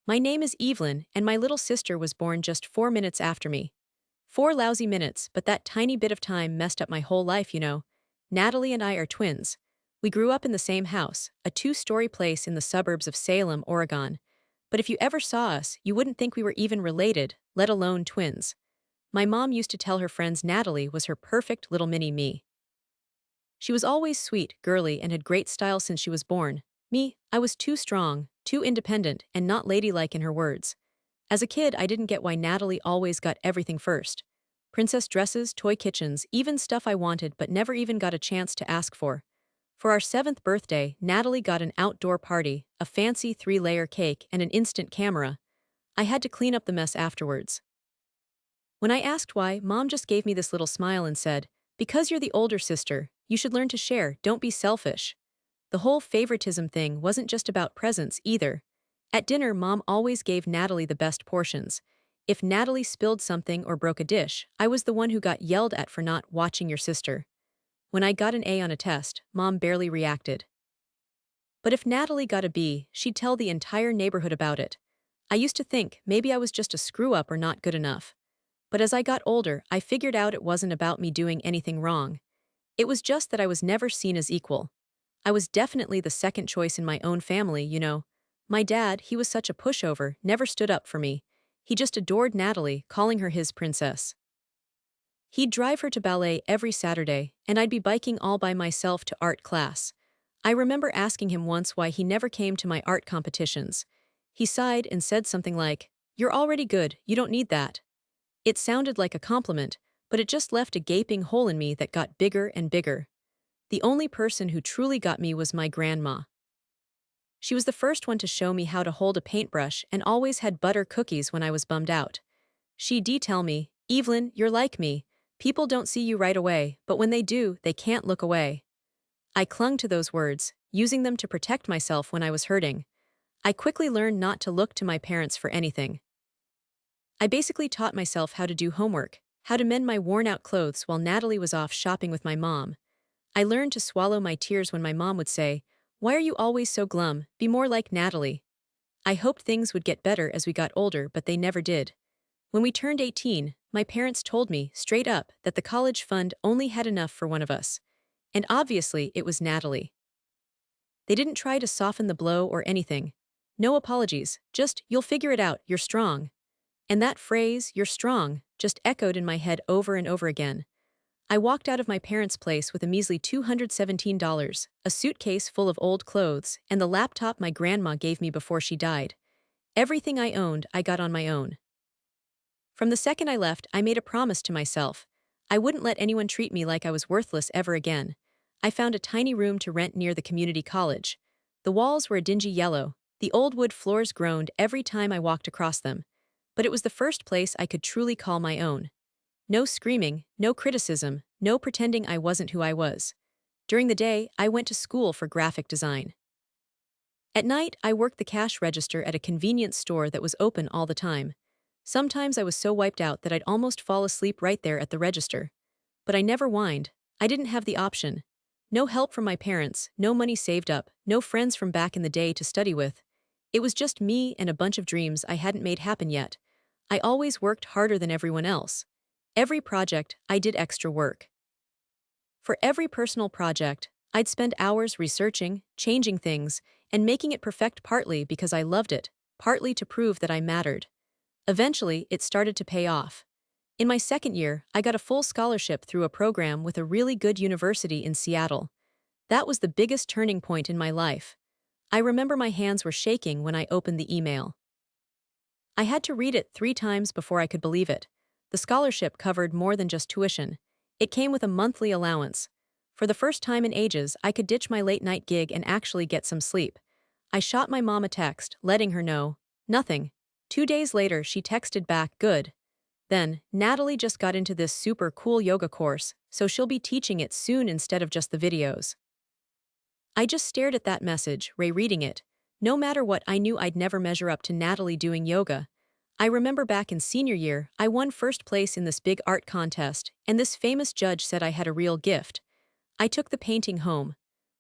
My name is Evelyn, and my little sister was born just 4 minutes after me. 4 lousy minutes, but that tiny bit of time messed up my whole life. Natalie and I are twins. We grew up in the same house, a two-story place in the suburbs of Salem, Oregon. But if you ever saw us, you wouldn't think we were even related, let alone twins. My mom used to tell her friends Natalie was her perfect little mini-me. She was always sweet, girly, and had great style since she was born. Me, I was too strong, too independent, and not ladylike in her words. As a kid, I didn't get why Natalie always got everything first. Princess dresses, toy kitchens, even stuff I wanted but never even got a chance to ask for. For our 7th birthday, Natalie got an outdoor party, a fancy 3-layer cake, and an instant camera. I had to clean up the mess afterwards. When I asked why, Mom just gave me this little smile and said, "Because you're the older sister, you should learn to share, don't be selfish." The whole favoritism thing wasn't just about presents either. At dinner, Mom always gave Natalie the best portions. If Natalie spilled something or broke a dish, I was the one who got yelled at for not watching your sister. When I got an A on a test, Mom barely reacted. But if Natalie got a B, she'd tell the entire neighborhood about it. I used to think maybe I was just a screw-up or not good enough. But as I got older, I figured out it wasn't about me doing anything wrong. It was just that I was never seen as equal. I was definitely the second choice in my own family. My dad, he was such a pushover, never stood up for me. He just adored Natalie, calling her his princess. He'd drive her to ballet every Saturday, and I'd be biking all by myself to art class. I remember asking him once why he never came to my art competitions. He sighed and said something like, "You're already good, you don't need that." It sounded like a compliment, but it just left a gaping hole in me that got bigger and bigger. The only person who truly got me was my grandma. She was the first one to show me how to hold a paintbrush and always had butter cookies when I was bummed out. She'd tell me, "Evelyn, you're like me. People don't see you right away, but when they do, they can't look away." I clung to those words, using them to protect myself when I was hurting. I quickly learned not to look to my parents for anything. I basically taught myself how to do homework, how to mend my worn-out clothes while Natalie was off shopping with my mom. I learned to swallow my tears when my mom would say, "Why are you always so glum? Be more like Natalie." I hoped things would get better as we got older, but they never did. When we turned 18, my parents told me, straight up, that the college fund only had enough for one of us. And obviously, it was Natalie. They didn't try to soften the blow or anything. No apologies, just, "You'll figure it out, you're strong." And that phrase, "you're strong," just echoed in my head over and over again. I walked out of my parents' place with a measly $217, a suitcase full of old clothes, and the laptop my grandma gave me before she died. Everything I owned, I got on my own. From the second I left, I made a promise to myself. I wouldn't let anyone treat me like I was worthless ever again. I found a tiny room to rent near the community college. The walls were a dingy yellow. The old wood floors groaned every time I walked across them. But it was the first place I could truly call my own. No screaming, no criticism, no pretending I wasn't who I was. During the day, I went to school for graphic design. At night, I worked the cash register at a convenience store that was open all the time. Sometimes I was so wiped out that I'd almost fall asleep right there at the register. But I never whined. I didn't have the option. No help from my parents, no money saved up, no friends from back in the day to study with. It was just me and a bunch of dreams I hadn't made happen yet. I always worked harder than everyone else. Every project, I did extra work. For every personal project, I'd spend hours researching, changing things, and making it perfect partly because I loved it, partly to prove that I mattered. Eventually, it started to pay off. In my second year, I got a full scholarship through a program with a really good university in Seattle. That was the biggest turning point in my life. I remember my hands were shaking when I opened the email. I had to read it 3 times before I could believe it. The scholarship covered more than just tuition. It came with a monthly allowance. For the first time in ages, I could ditch my late-night gig and actually get some sleep. I shot my mom a text, letting her know. Nothing. 2 days later, she texted back, "Good." Then, "Natalie just got into this super cool yoga course, so she'll be teaching it soon instead of just the videos." I just stared at that message, rereading it. No matter what, I knew I'd never measure up to Natalie doing yoga. I remember back in senior year, I won first place in this big art contest, and this famous judge said I had a real gift. I took the painting home.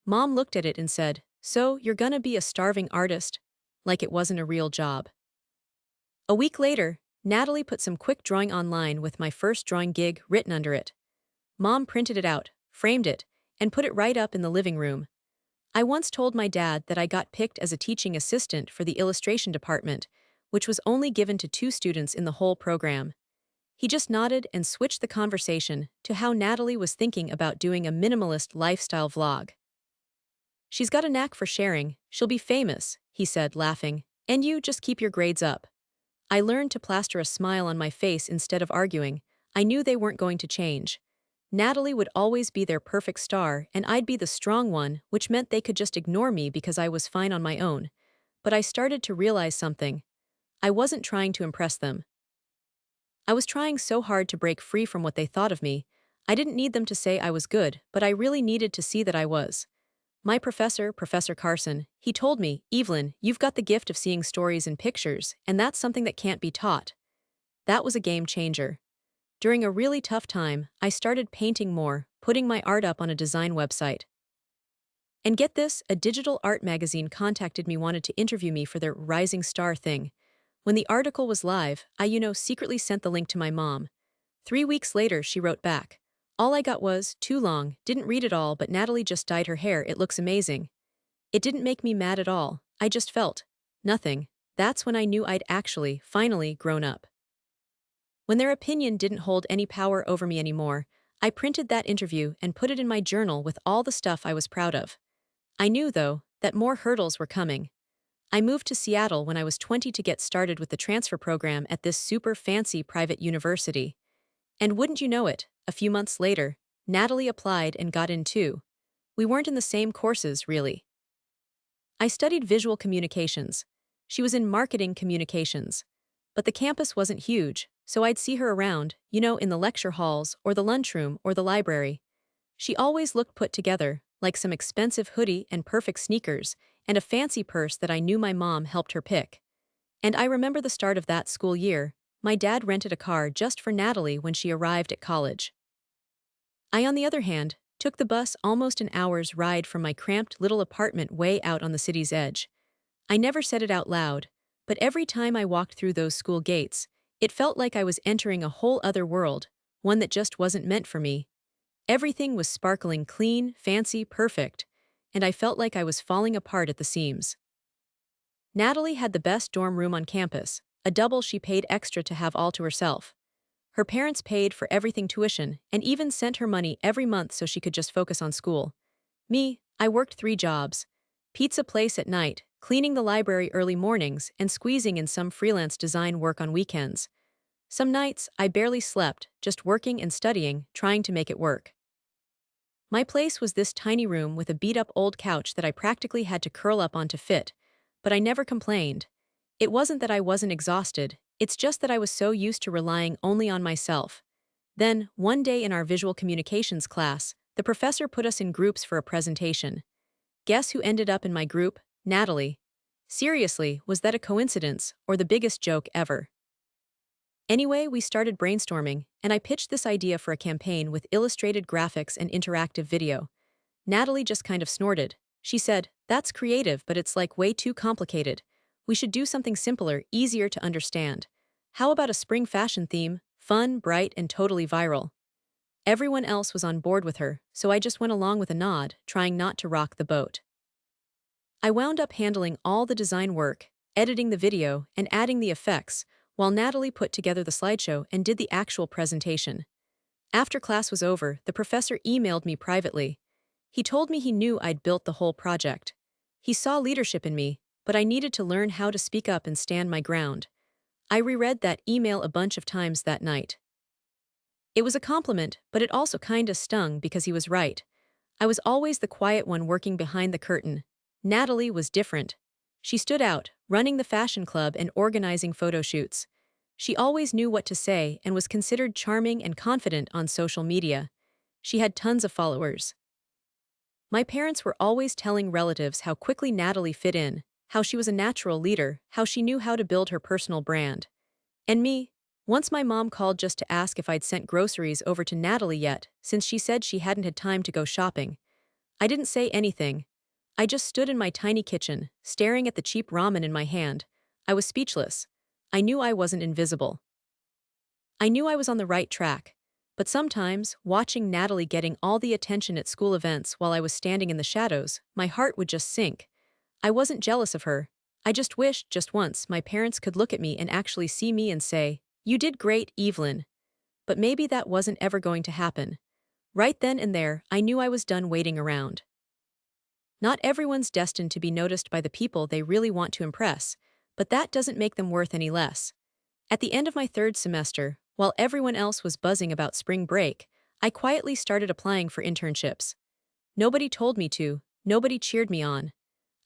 Mom looked at it and said, "So, you're gonna be a starving artist?" Like it wasn't a real job. A week later, Natalie put some quick drawing online with my first drawing gig written under it. Mom printed it out, framed it, and put it right up in the living room. I once told my dad that I got picked as a teaching assistant for the illustration department, which was only given to 2 students in the whole program. He just nodded and switched the conversation to how Natalie was thinking about doing a minimalist lifestyle vlog. She's got a knack for sharing, she'll be famous, he said, laughing, and you just keep your grades up. I learned to plaster a smile on my face instead of arguing. I knew they weren't going to change. Natalie would always be their perfect star, and I'd be the strong one, which meant they could just ignore me because I was fine on my own. But I started to realize something. I wasn't trying to impress them. I was trying so hard to break free from what they thought of me. I didn't need them to say I was good, but I really needed to see that I was. My professor, Professor Carson, he told me, "Evelyn, you've got the gift of seeing stories in pictures, and that's something that can't be taught." That was a game changer. During a really tough time, I started painting more, putting my art up on a design website. And get this, a digital art magazine contacted me, wanted to interview me for their Rising Star thing. When the article was live, I secretly sent the link to my mom. 3 weeks later, she wrote back. All I got was, too long, didn't read it all, but Natalie just dyed her hair, it looks amazing. It didn't make me mad at all, I just felt nothing. That's when I knew I'd actually, finally, grown up. When their opinion didn't hold any power over me anymore, I printed that interview and put it in my journal with all the stuff I was proud of. I knew, though, that more hurdles were coming. I moved to Seattle when I was 20 to get started with the transfer program at this super fancy private university. And wouldn't you know it, a few months later, Natalie applied and got in too. We weren't in the same courses, really. I studied visual communications. She was in marketing communications. But the campus wasn't huge, so I'd see her around, in the lecture halls or the lunchroom or the library. She always looked put together, like some expensive hoodie and perfect sneakers, and a fancy purse that I knew my mom helped her pick. And I remember the start of that school year. My dad rented a car just for Natalie when she arrived at college. I, on the other hand, took the bus almost an hour's ride from my cramped little apartment way out on the city's edge. I never said it out loud, but every time I walked through those school gates, it felt like I was entering a whole other world, one that just wasn't meant for me. Everything was sparkling clean, fancy, perfect, and I felt like I was falling apart at the seams. Natalie had the best dorm room on campus, a double she paid extra to have all to herself. Her parents paid for everything, tuition, and even sent her money every month so she could just focus on school. Me, I worked 3 jobs. Pizza place at night, cleaning the library early mornings, and squeezing in some freelance design work on weekends. Some nights, I barely slept, just working and studying, trying to make it work. My place was this tiny room with a beat-up old couch that I practically had to curl up on to fit, but I never complained. It wasn't that I wasn't exhausted, it's just that I was so used to relying only on myself. Then, one day in our visual communications class, the professor put us in groups for a presentation. Guess who ended up in my group? Natalie. Seriously, was that a coincidence, or the biggest joke ever? Anyway, we started brainstorming, and I pitched this idea for a campaign with illustrated graphics and interactive video. Natalie just kind of snorted. She said, "That's creative, but it's like way too complicated. We should do something simpler, easier to understand. How about a spring fashion theme, fun, bright, and totally viral?" Everyone else was on board with her, so I just went along with a nod, trying not to rock the boat. I wound up handling all the design work, editing the video, and adding the effects, while Natalie put together the slideshow and did the actual presentation. After class was over, the professor emailed me privately. He told me he knew I'd built the whole project. He saw leadership in me, but I needed to learn how to speak up and stand my ground. I reread that email a bunch of times that night. It was a compliment, but it also kinda stung because he was right. I was always the quiet one working behind the curtain. Natalie was different. She stood out, running the fashion club and organizing photo shoots. She always knew what to say and was considered charming and confident on social media. She had tons of followers. My parents were always telling relatives how quickly Natalie fit in, how she was a natural leader, how she knew how to build her personal brand. And me, once my mom called just to ask if I'd sent groceries over to Natalie yet, since she said she hadn't had time to go shopping. I didn't say anything. I just stood in my tiny kitchen, staring at the cheap ramen in my hand. I was speechless. I knew I wasn't invisible. I knew I was on the right track. But sometimes, watching Natalie getting all the attention at school events while I was standing in the shadows, my heart would just sink. I wasn't jealous of her. I just wished, just once, my parents could look at me and actually see me and say, "You did great, Evelyn." But maybe that wasn't ever going to happen. Right then and there, I knew I was done waiting around. Not everyone's destined to be noticed by the people they really want to impress, but that doesn't make them worth any less. At the end of my third semester, while everyone else was buzzing about spring break, I quietly started applying for internships. Nobody told me to, nobody cheered me on.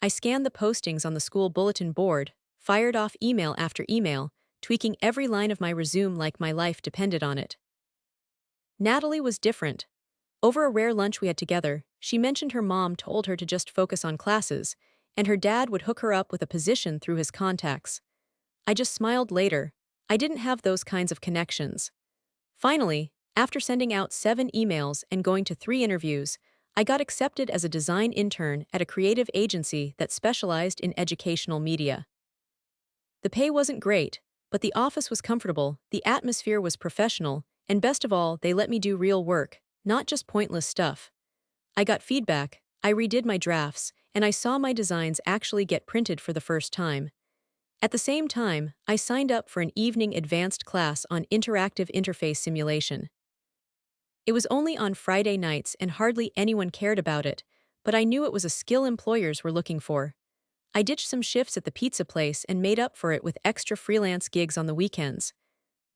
I scanned the postings on the school bulletin board, fired off email after email, tweaking every line of my resume like my life depended on it. Natalie was different. Over a rare lunch we had together, she mentioned her mom told her to just focus on classes, and her dad would hook her up with a position through his contacts. I just smiled later. I didn't have those kinds of connections. Finally, after sending out 7 emails and going to 3 interviews, I got accepted as a design intern at a creative agency that specialized in educational media. The pay wasn't great, but the office was comfortable, the atmosphere was professional, and best of all, they let me do real work, not just pointless stuff. I got feedback, I redid my drafts, and I saw my designs actually get printed for the first time. At the same time, I signed up for an evening advanced class on interactive interface simulation. It was only on Friday nights and hardly anyone cared about it, but I knew it was a skill employers were looking for. I ditched some shifts at the pizza place and made up for it with extra freelance gigs on the weekends.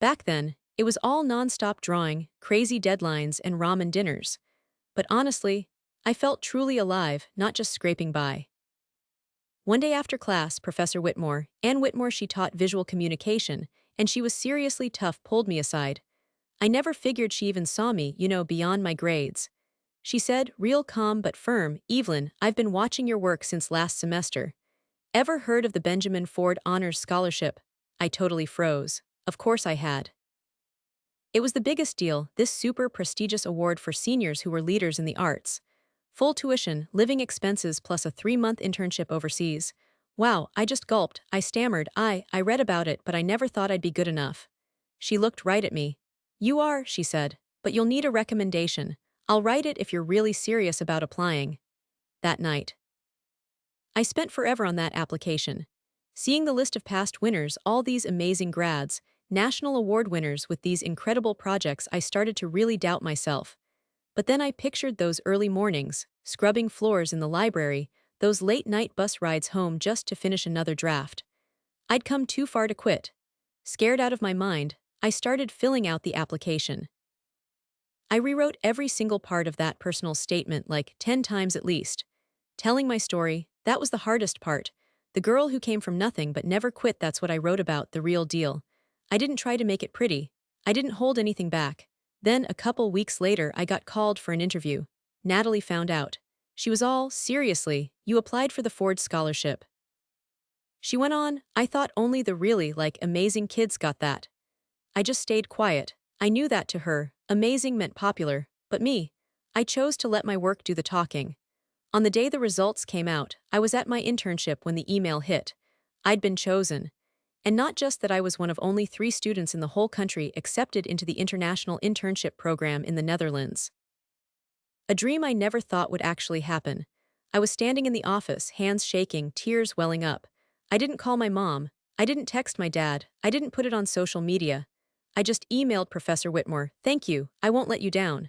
Back then, it was all non-stop drawing, crazy deadlines, and ramen dinners. But honestly, I felt truly alive, not just scraping by. One day after class, Professor Whitmore, Ann Whitmore, she taught visual communication, and she was seriously tough, pulled me aside. I never figured she even saw me, beyond my grades. She said, real calm but firm, "Evelyn, I've been watching your work since last semester. Ever heard of the Benjamin Ford Honors Scholarship?" I totally froze. Of course I had. It was the biggest deal, this super prestigious award for seniors who were leaders in the arts. Full tuition, living expenses plus a 3-month internship overseas. Wow, I just gulped, I stammered, I read about it but I never thought I'd be good enough. She looked right at me. "You are," she said, "but you'll need a recommendation. I'll write it if you're really serious about applying." That night. I spent forever on that application. Seeing the list of past winners, all these amazing grads, national award winners with these incredible projects, I started to really doubt myself. But then I pictured those early mornings, scrubbing floors in the library, those late-night bus rides home just to finish another draft. I'd come too far to quit. Scared out of my mind, I started filling out the application. I rewrote every single part of that personal statement like 10 times at least. Telling my story, that was the hardest part. The girl who came from nothing but never quit, that's what I wrote about, the real deal. I didn't try to make it pretty. I didn't hold anything back. Then, a couple weeks later, I got called for an interview. Natalie found out. She was all, "Seriously, you applied for the Ford Scholarship." She went on, "I thought only the really, amazing kids got that." I just stayed quiet. I knew that to her, amazing meant popular, but me, I chose to let my work do the talking. On the day the results came out, I was at my internship when the email hit. I'd been chosen. And not just that, I was one of only 3 students in the whole country accepted into the international internship program in the Netherlands. A dream I never thought would actually happen. I was standing in the office, hands shaking, tears welling up. I didn't call my mom. I didn't text my dad. I didn't put it on social media. I just emailed Professor Whitmore, "Thank you, I won't let you down."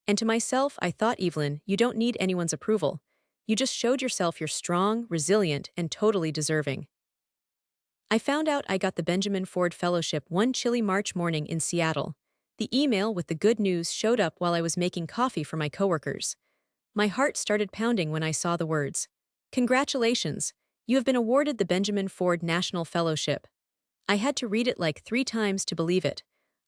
And to myself, I thought, "Evelyn, you don't need anyone's approval. You just showed yourself you're strong, resilient, and totally deserving." I found out I got the Benjamin Ford Fellowship one chilly March morning in Seattle. The email with the good news showed up while I was making coffee for my coworkers. My heart started pounding when I saw the words, "Congratulations, you have been awarded the Benjamin Ford National Fellowship." I had to read it like 3 times to believe it.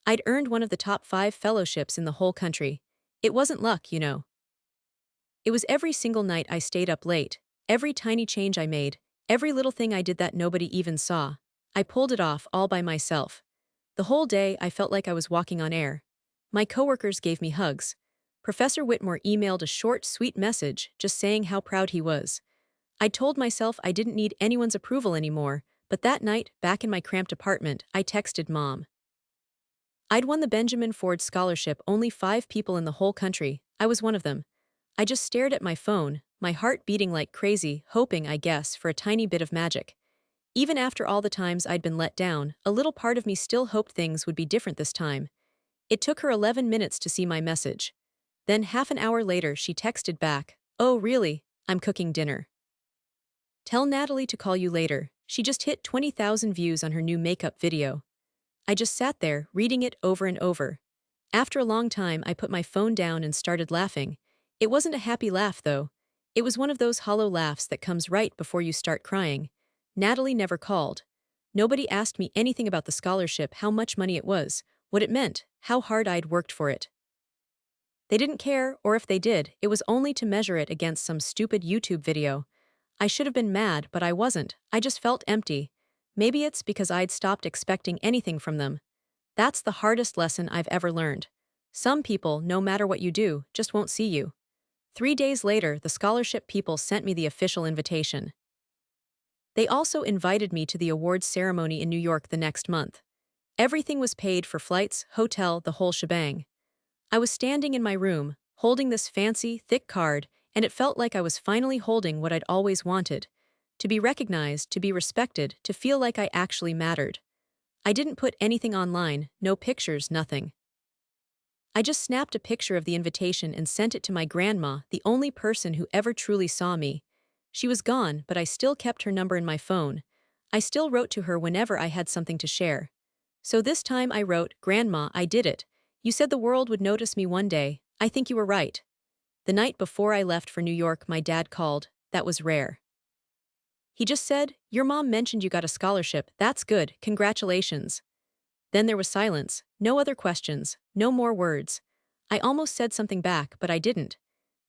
I'd earned one of the top 5 fellowships in the whole country. It wasn't luck. It was every single night I stayed up late, every tiny change I made, every little thing I did that nobody even saw. I pulled it off all by myself. The whole day I felt like I was walking on air. My coworkers gave me hugs. Professor Whitmore emailed a short, sweet message just saying how proud he was. I told myself I didn't need anyone's approval anymore, But that night, back in my cramped apartment, I texted Mom. I'd won the Benjamin Ford Scholarship, only 5 people in the whole country. I was one of them. I just stared at my phone, my heart beating like crazy, hoping, I guess, for a tiny bit of magic. Even after all the times I'd been let down, a little part of me still hoped things would be different this time. It took her 11 minutes to see my message. Then half an hour later she texted back, "Oh really? I'm cooking dinner. Tell Natalie to call you later. She just hit 20,000 views on her new makeup video." I just sat there, reading it over and over. After a long time I put my phone down and started laughing. It wasn't a happy laugh though. It was one of those hollow laughs that comes right before you start crying. Natalie never called. Nobody asked me anything about the scholarship, how much money it was, what it meant, how hard I'd worked for it. They didn't care, or if they did, it was only to measure it against some stupid YouTube video. I should have been mad, but I wasn't. I just felt empty. Maybe it's because I'd stopped expecting anything from them. That's the hardest lesson I've ever learned. Some people, no matter what you do, just won't see you. 3 days later, the scholarship people sent me the official invitation. They also invited me to the awards ceremony in New York the next month. Everything was paid for: flights, hotel, the whole shebang. I was standing in my room, holding this fancy, thick card, and it felt like I was finally holding what I'd always wanted: to be recognized, to be respected, to feel like I actually mattered. I didn't put anything online, no pictures, nothing. I just snapped a picture of the invitation and sent it to my grandma, the only person who ever truly saw me. She was gone, but I still kept her number in my phone. I still wrote to her whenever I had something to share. So this time I wrote, "Grandma, I did it. You said the world would notice me one day. I think you were right." The night before I left for New York, my dad called. That was rare. He just said, "Your mom mentioned you got a scholarship. That's good, congratulations." Then there was silence, no other questions, no more words. I almost said something back, but I didn't.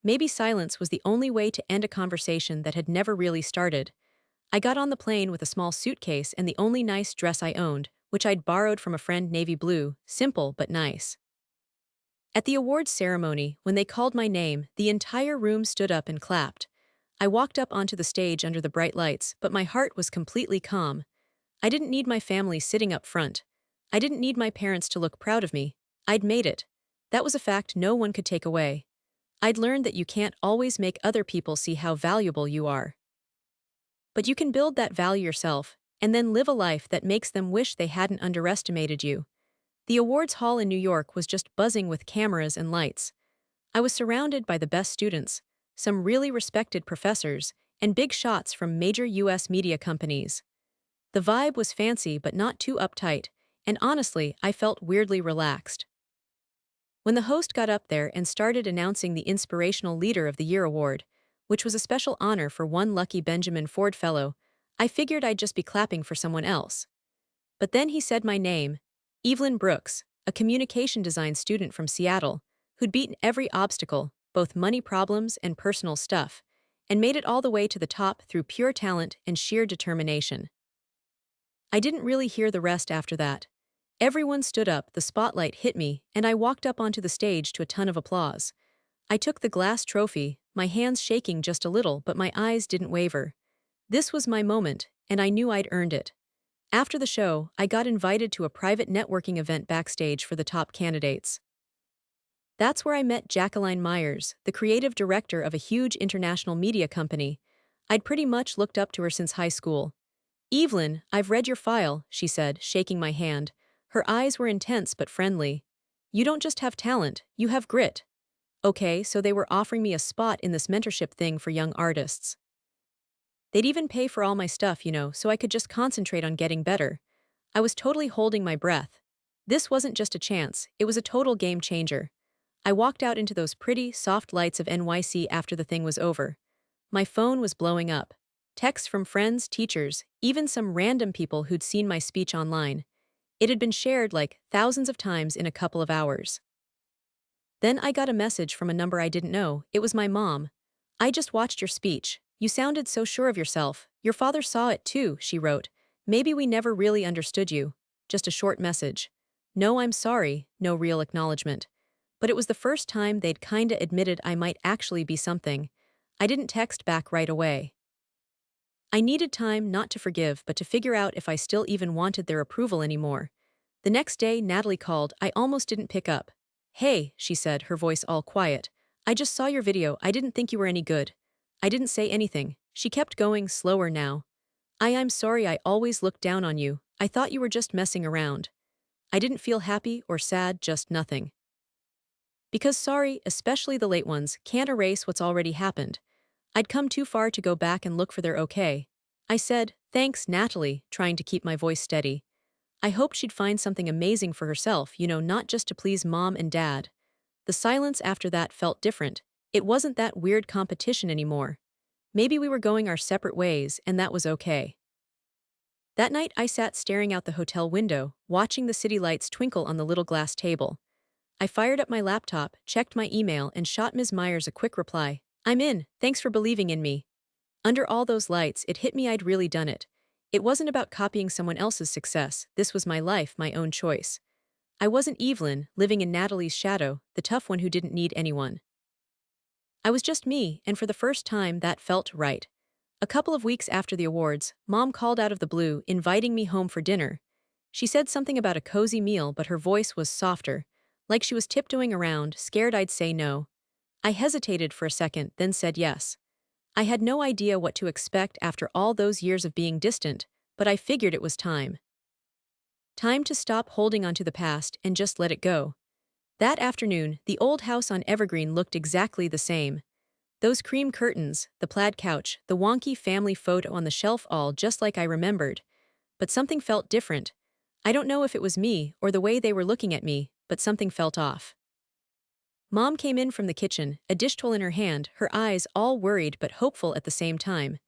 Maybe silence was the only way to end a conversation that had never really started. I got on the plane with a small suitcase and the only nice dress I owned, which I'd borrowed from a friend, navy blue, simple but nice. At the awards ceremony, when they called my name, the entire room stood up and clapped. I walked up onto the stage under the bright lights, but my heart was completely calm. I didn't need my family sitting up front. I didn't need my parents to look proud of me. I'd made it. That was a fact no one could take away. I'd learned that you can't always make other people see how valuable you are. But you can build that value yourself, and then live a life that makes them wish they hadn't underestimated you. The awards hall in New York was just buzzing with cameras and lights. I was surrounded by the best students, some really respected professors, and big shots from major US media companies. The vibe was fancy but not too uptight, and honestly, I felt weirdly relaxed. When the host got up there and started announcing the Inspirational Leader of the Year award, which was a special honor for one lucky Benjamin Ford Fellow, I figured I'd just be clapping for someone else. But then he said my name, Evelyn Brooks, a communication design student from Seattle, who'd beaten every obstacle, both money problems and personal stuff, and made it all the way to the top through pure talent and sheer determination. I didn't really hear the rest after that. Everyone stood up, the spotlight hit me, and I walked up onto the stage to a ton of applause. I took the glass trophy, my hands shaking just a little, but my eyes didn't waver. This was my moment, and I knew I'd earned it. After the show, I got invited to a private networking event backstage for the top candidates. That's where I met Jacqueline Myers, the creative director of a huge international media company. I'd pretty much looked up to her since high school. "Evelyn, I've read your file," she said, shaking my hand. Her eyes were intense but friendly. "You don't just have talent, you have grit." Okay, so they were offering me a spot in this mentorship thing for young artists. They'd even pay for all my stuff, so I could just concentrate on getting better. I was totally holding my breath. This wasn't just a chance, it was a total game changer. I walked out into those pretty, soft lights of NYC after the thing was over. My phone was blowing up. Texts from friends, teachers, even some random people who'd seen my speech online. It had been shared like thousands of times in a couple of hours. Then I got a message from a number I didn't know. It was my mom. "I just watched your speech. You sounded so sure of yourself. Your father saw it too," she wrote. "Maybe we never really understood you." Just a short message. No "I'm sorry," no real acknowledgement. But it was the first time they'd kinda admitted I might actually be something. I didn't text back right away. I needed time not to forgive but to figure out if I still even wanted their approval anymore. The next day, Natalie called. I almost didn't pick up. "Hey," she said, her voice all quiet. "I just saw your video. I didn't think you were any good." I didn't say anything. She kept going, slower now. I'm sorry I always looked down on you. I thought you were just messing around." I didn't feel happy or sad, just nothing. Because sorry, especially the late ones, can't erase what's already happened. I'd come too far to go back and look for their okay. I said, "Thanks, Natalie," trying to keep my voice steady. I hoped she'd find something amazing for herself, not just to please mom and dad. The silence after that felt different. It wasn't that weird competition anymore. Maybe we were going our separate ways, and that was okay. That night I sat staring out the hotel window, watching the city lights twinkle on the little glass table. I fired up my laptop, checked my email, and shot Ms. Myers a quick reply. "I'm in, thanks for believing in me." Under all those lights, it hit me I'd really done it. It wasn't about copying someone else's success, this was my life, my own choice. I wasn't Evelyn, living in Natalie's shadow, the tough one who didn't need anyone. I was just me, and for the first time that felt right. A couple of weeks after the awards, Mom called out of the blue, inviting me home for dinner. She said something about a cozy meal, but her voice was softer, like she was tiptoeing around, scared I'd say no. I hesitated for a second, then said yes. I had no idea what to expect after all those years of being distant, but I figured it was time. Time to stop holding onto the past and just let it go. That afternoon, the old house on Evergreen looked exactly the same. Those cream curtains, the plaid couch, the wonky family photo on the shelf, all just like I remembered. But something felt different. I don't know if it was me or the way they were looking at me, but something felt off. Mom came in from the kitchen, a dish towel in her hand, her eyes all worried but hopeful at the same time.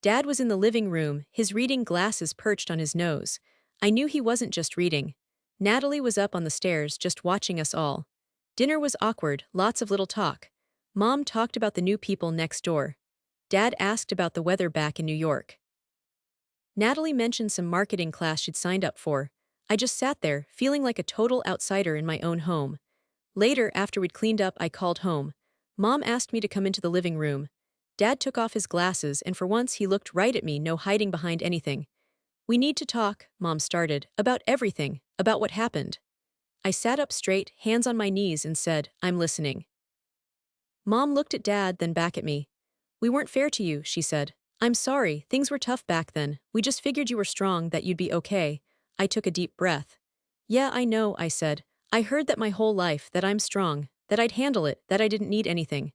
Dad was in the living room, his reading glasses perched on his nose. I knew he wasn't just reading. Natalie was up on the stairs, just watching us all. Dinner was awkward, lots of little talk. Mom talked about the new people next door. Dad asked about the weather back in New York. Natalie mentioned some marketing class she'd signed up for. I just sat there, feeling like a total outsider in my own home. Later, after we'd cleaned up, I called home. Mom asked me to come into the living room. Dad took off his glasses, and for once he looked right at me, no hiding behind anything. "We need to talk," Mom started, "about everything, about what happened." I sat up straight, hands on my knees, and said, "I'm listening." Mom looked at Dad, then back at me. "We weren't fair to you," she said. "I'm sorry, things were tough back then. We just figured you were strong, that you'd be okay." I took a deep breath. "Yeah, I know," I said. "I heard that my whole life, that I'm strong, that I'd handle it, that I didn't need anything."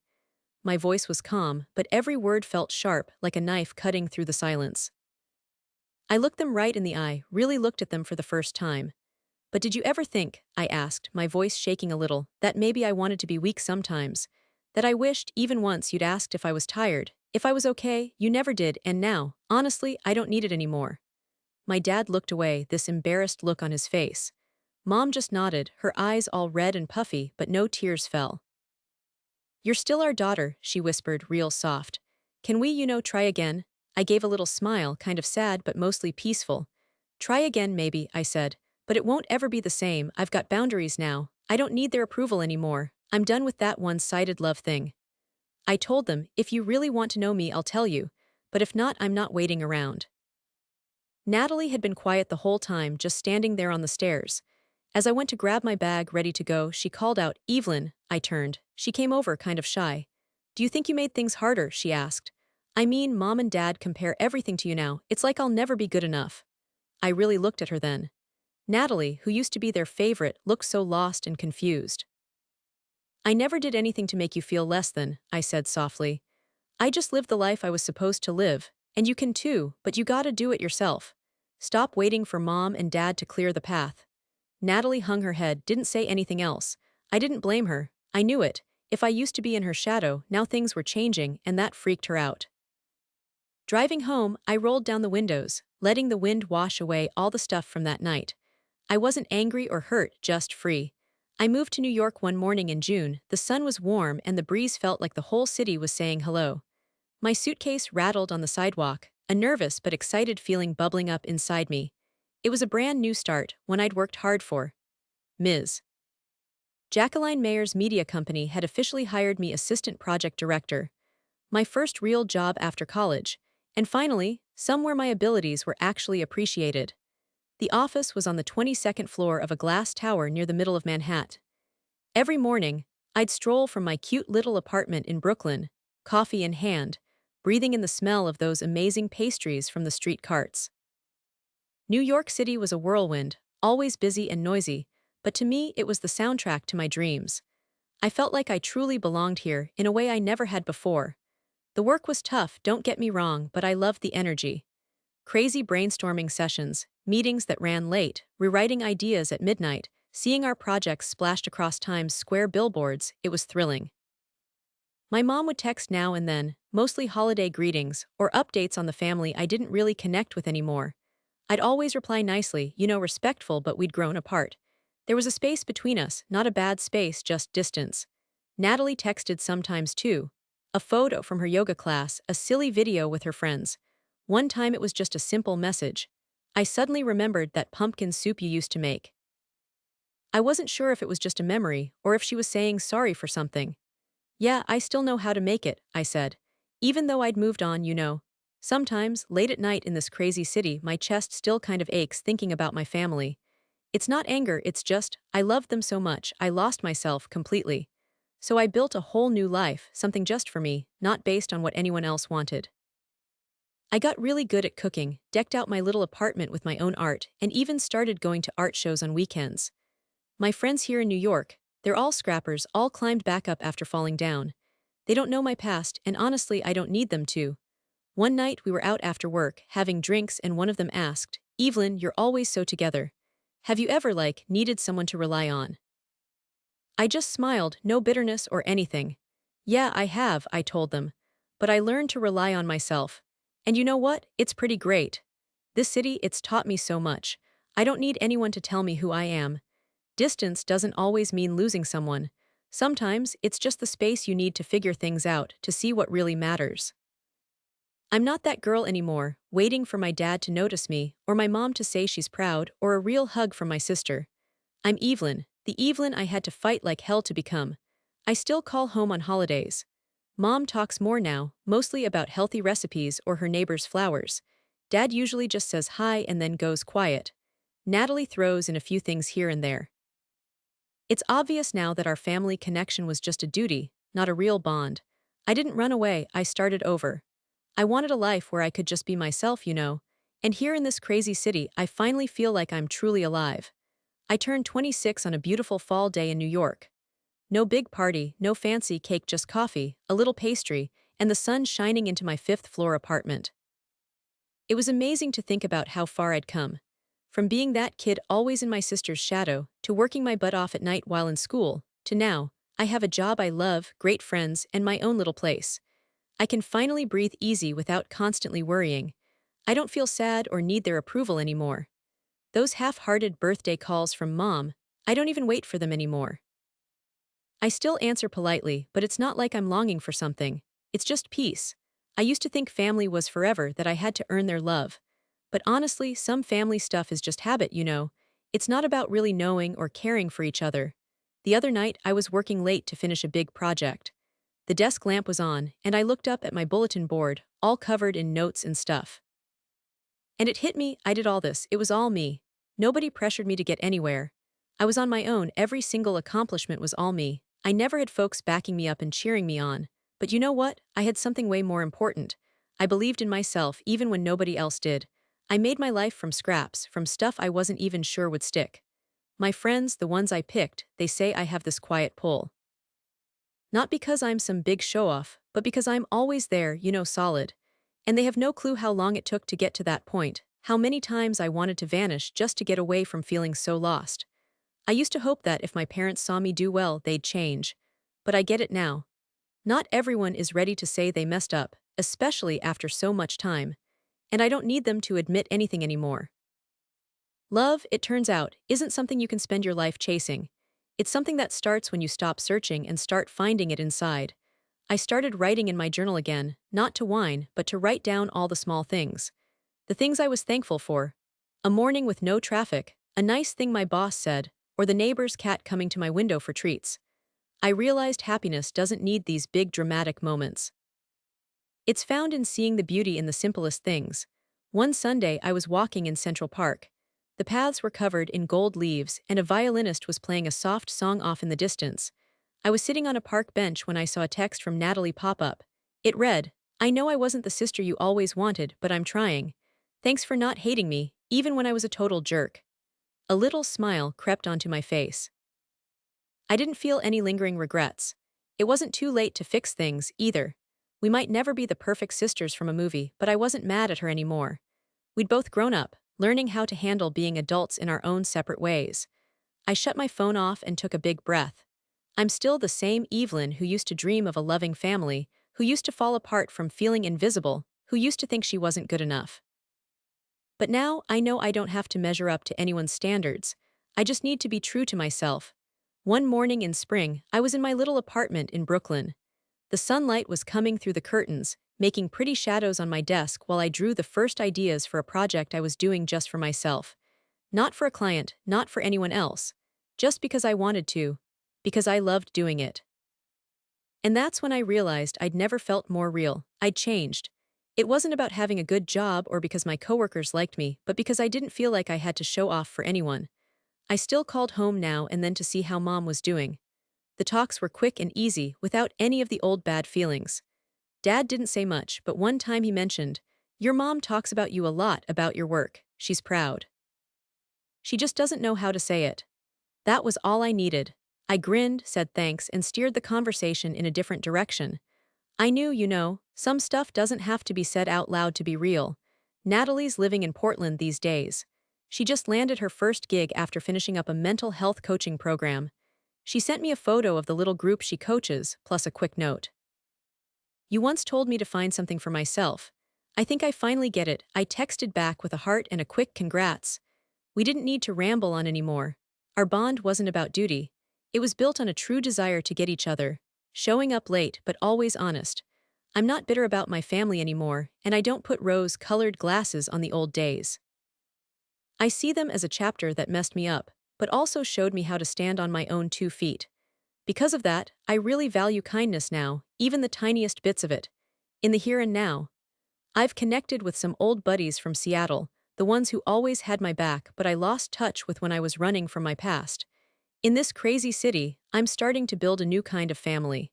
My voice was calm, but every word felt sharp, like a knife cutting through the silence. I looked them right in the eye, really looked at them for the first time. "But did you ever think," I asked, my voice shaking a little, "that maybe I wanted to be weak sometimes? That I wished, even once, you'd asked if I was tired, if I was okay? You never did, and now, honestly, I don't need it anymore." My dad looked away, this embarrassed look on his face. Mom just nodded, her eyes all red and puffy, but no tears fell. "You're still our daughter," she whispered, real soft. "Can we, try again?" I gave a little smile, kind of sad but mostly peaceful. "Try again maybe," I said. "But it won't ever be the same. I've got boundaries now. I don't need their approval anymore. I'm done with that one-sided love thing." I told them, "If you really want to know me, I'll tell you. But if not, I'm not waiting around." Natalie had been quiet the whole time, just standing there on the stairs. As I went to grab my bag, ready to go, she called out, "Evelyn." I turned. She came over, kind of shy. "Do you think you made things harder?" she asked. "I mean, Mom and Dad compare everything to you now. It's like I'll never be good enough." I really looked at her then. Natalie, who used to be their favorite, looked so lost and confused. "I never did anything to make you feel less than," I said softly. "I just lived the life I was supposed to live, and you can too, but you gotta do it yourself. Stop waiting for Mom and Dad to clear the path." Natalie hung her head, didn't say anything else. I didn't blame her. I knew it. If I used to be in her shadow, now things were changing, and that freaked her out. Driving home, I rolled down the windows, letting the wind wash away all the stuff from that night. I wasn't angry or hurt, just free. I moved to New York one morning in June. The sun was warm and the breeze felt like the whole city was saying hello. My suitcase rattled on the sidewalk, a nervous but excited feeling bubbling up inside me. It was a brand new start, one I'd worked hard for. Ms. Jacqueline Mayer's media company had officially hired me assistant project director. My first real job after college, And finally, somewhere my abilities were actually appreciated. The office was on the 22nd floor of a glass tower near the middle of Manhattan. Every morning, I'd stroll from my cute little apartment in Brooklyn, coffee in hand, breathing in the smell of those amazing pastries from the street carts. New York City was a whirlwind, always busy and noisy, but to me it was the soundtrack to my dreams. I felt like I truly belonged here in a way I never had before. The work was tough, don't get me wrong, but I loved the energy. Crazy brainstorming sessions, meetings that ran late, rewriting ideas at midnight, seeing our projects splashed across Times Square billboards, it was thrilling. My mom would text now and then, mostly holiday greetings or updates on the family I didn't really connect with anymore. I'd always reply nicely, respectful, but we'd grown apart. There was a space between us, not a bad space, just distance. Natalie texted sometimes too. A photo from her yoga class, a silly video with her friends. One time it was just a simple message. I suddenly remembered that pumpkin soup you used to make. I wasn't sure if it was just a memory or if she was saying sorry for something. Yeah, I still know how to make it, I said. Even though I'd moved on. Sometimes, late at night in this crazy city, my chest still kind of aches thinking about my family. It's not anger, it's just, I loved them so much, I lost myself completely. So I built a whole new life, something just for me, not based on what anyone else wanted. I got really good at cooking, decked out my little apartment with my own art, and even started going to art shows on weekends. My friends here in New York, they're all scrappers, all climbed back up after falling down. They don't know my past, and honestly, I don't need them to. One night we were out after work, having drinks, and one of them asked, "Evelyn, you're always so together. Have you ever, needed someone to rely on?" I just smiled, no bitterness or anything. Yeah, I have, I told them. But I learned to rely on myself. And you know what? It's pretty great. This city, it's taught me so much. I don't need anyone to tell me who I am. Distance doesn't always mean losing someone. Sometimes it's just the space you need to figure things out, to see what really matters. I'm not that girl anymore, waiting for my dad to notice me, or my mom to say she's proud, or a real hug from my sister. I'm Evelyn, the Evelyn I had to fight like hell to become. I still call home on holidays. Mom talks more now, mostly about healthy recipes or her neighbor's flowers. Dad usually just says hi and then goes quiet. Natalie throws in a few things here and there. It's obvious now that our family connection was just a duty, not a real bond. I didn't run away, I started over. I wanted a life where I could just be myself. And here in this crazy city, I finally feel like I'm truly alive. I turned 26 on a beautiful fall day in New York. No big party, no fancy cake, just coffee, a little pastry, and the sun shining into my fifth-floor apartment. It was amazing to think about how far I'd come. From being that kid always in my sister's shadow, to working my butt off at night while in school, to now, I have a job I love, great friends, and my own little place. I can finally breathe easy without constantly worrying. I don't feel sad or need their approval anymore. Those half-hearted birthday calls from Mom, I don't even wait for them anymore. I still answer politely, but it's not like I'm longing for something. It's just peace. I used to think family was forever, that I had to earn their love. But honestly, some family stuff is just habit. It's not about really knowing or caring for each other. The other night, I was working late to finish a big project. The desk lamp was on, and I looked up at my bulletin board, all covered in notes and stuff. And it hit me, I did all this, it was all me. Nobody pressured me to get anywhere. I was on my own, every single accomplishment was all me. I never had folks backing me up and cheering me on. But you know what? I had something way more important. I believed in myself even when nobody else did. I made my life from scraps, from stuff I wasn't even sure would stick. My friends, the ones I picked, they say I have this quiet pull. Not because I'm some big show-off, but because I'm always there, solid. And they have no clue how long it took to get to that point, how many times I wanted to vanish just to get away from feeling so lost. I used to hope that if my parents saw me do well, they'd change. But I get it now. Not everyone is ready to say they messed up, especially after so much time. And I don't need them to admit anything anymore. Love, it turns out, isn't something you can spend your life chasing. It's something that starts when you stop searching and start finding it inside. I started writing in my journal again, not to whine, but to write down all the small things. The things I was thankful for. A morning with no traffic, a nice thing my boss said, or the neighbor's cat coming to my window for treats. I realized happiness doesn't need these big dramatic moments. It's found in seeing the beauty in the simplest things. One Sunday, I was walking in Central Park. The paths were covered in gold leaves, and a violinist was playing a soft song off in the distance. I was sitting on a park bench when I saw a text from Natalie pop up. It read, "I know I wasn't the sister you always wanted, but I'm trying. Thanks for not hating me, even when I was a total jerk." A little smile crept onto my face. I didn't feel any lingering regrets. It wasn't too late to fix things, either. We might never be the perfect sisters from a movie, but I wasn't mad at her anymore. We'd both grown up, learning how to handle being adults in our own separate ways. I shut my phone off and took a big breath. I'm still the same Evelyn who used to dream of a loving family, who used to fall apart from feeling invisible, who used to think she wasn't good enough. But now I know I don't have to measure up to anyone's standards. I just need to be true to myself. One morning in spring, I was in my little apartment in Brooklyn. The sunlight was coming through the curtains, making pretty shadows on my desk while I drew the first ideas for a project I was doing just for myself. Not for a client, not for anyone else. Just because I wanted to. Because I loved doing it. And that's when I realized I'd never felt more real. I'd changed. It wasn't about having a good job or because my coworkers liked me, but because I didn't feel like I had to show off for anyone. I still called home now and then to see how Mom was doing. The talks were quick and easy, without any of the old bad feelings. Dad didn't say much, but one time he mentioned, "Your mom talks about you a lot, about your work. She's proud. She just doesn't know how to say it." That was all I needed. I grinned, said thanks, and steered the conversation in a different direction. I knew, some stuff doesn't have to be said out loud to be real. Natalie's living in Portland these days. She just landed her first gig after finishing up a mental health coaching program. She sent me a photo of the little group she coaches, plus a quick note. "You once told me to find something for myself. I think I finally get it," I texted back with a heart and a quick congrats. We didn't need to ramble on anymore. Our bond wasn't about duty. It was built on a true desire to get each other. Showing up late, but always honest. I'm not bitter about my family anymore, and I don't put rose-colored glasses on the old days. I see them as a chapter that messed me up, but also showed me how to stand on my own 2 feet. Because of that, I really value kindness now, even the tiniest bits of it. In the here and now. I've connected with some old buddies from Seattle, the ones who always had my back but I lost touch with when I was running from my past. In this crazy city, I'm starting to build a new kind of family.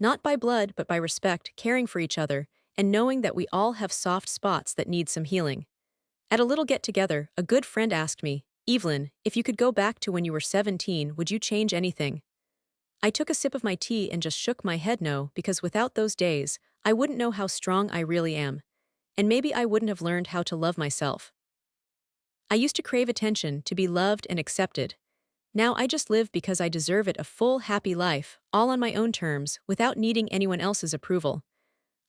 Not by blood but by respect, caring for each other, and knowing that we all have soft spots that need some healing. At a little get-together, a good friend asked me, "Evelyn, if you could go back to when you were 17, would you change anything?" I took a sip of my tea and just shook my head no, because without those days, I wouldn't know how strong I really am. And maybe I wouldn't have learned how to love myself. I used to crave attention, to be loved and accepted. Now I just live because I deserve it, a full, happy life, all on my own terms, without needing anyone else's approval.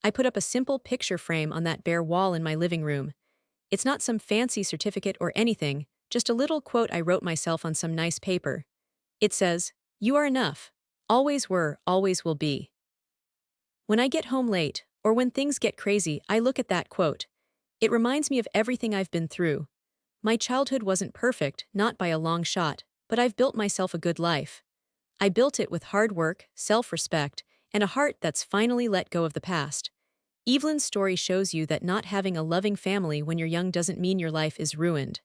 I put up a simple picture frame on that bare wall in my living room. It's not some fancy certificate or anything, just a little quote I wrote myself on some nice paper. It says, "You are enough. Always were, always will be." When I get home late, or when things get crazy, I look at that quote. It reminds me of everything I've been through. My childhood wasn't perfect, not by a long shot, but I've built myself a good life. I built it with hard work, self-respect, and a heart that's finally let go of the past. Evelyn's story shows you that not having a loving family when you're young doesn't mean your life is ruined.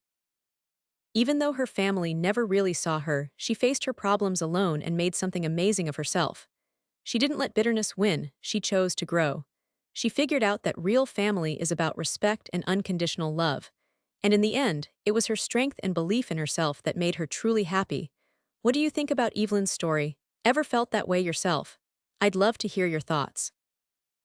Even though her family never really saw her, she faced her problems alone and made something amazing of herself. She didn't let bitterness win, she chose to grow. She figured out that real family is about respect and unconditional love. And in the end, it was her strength and belief in herself that made her truly happy. What do you think about Evelyn's story? Ever felt that way yourself? I'd love to hear your thoughts.